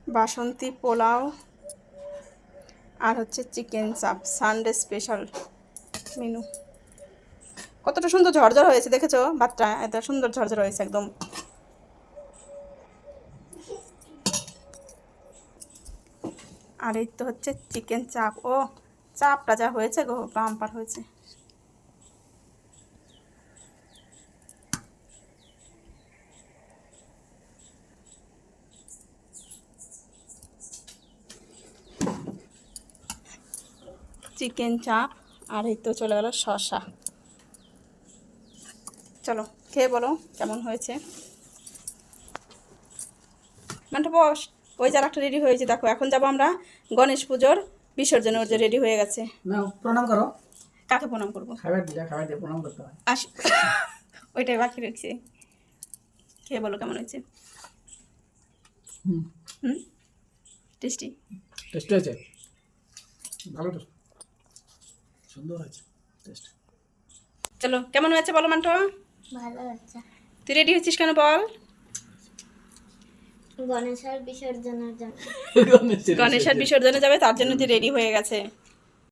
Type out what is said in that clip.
বাসন্তী পোলাও আর হচ্ছে চিকেন চাপ, Sunday special menu. কতটা সুন্দর ঝরঝর হয়েছে দেখেছো ভাতটা, এত সুন্দর ঝরঝর হয়েছে একদম। আর এই তো হচ্ছে চিকেন চাপ। ও চাপটা যা হয়েছে গো, বাম্পার হয়েছে। চিকেন চাপ আর এই তো চলে গেল শসা। চলো খেয়ে বলো কেমন হয়েছে। মানে বস, ওই যার একটা রেডি হয়েছে দেখো। এখন যাবো আমরা গণেশ পুজোর বিসর্জনে, ওর যে রেডি হয়ে গেছে। প্রণাম করো। কাকে প্রণাম করবো? খাবার দিয়ে প্রণাম করতে হয়। আসি, ওইটাই বাকি রেখেছি। খেয়ে বলো কেমন হয়েছে। হুম, টেস্টি। টেস্ট হয়েছে, ভালো টেস্ট, সুন্দর হয়েছে টেস্ট। চলো কেমন হয়েছে বলো মান্টো। ভালো হচ্ছে। তুই রেডি হচ্ছিস কেন বল? গণেশের বিসর্জনের জন্য। গণেশের বিসর্জনে যাবে তার জন্য তুই রেডি হয়ে গেছে।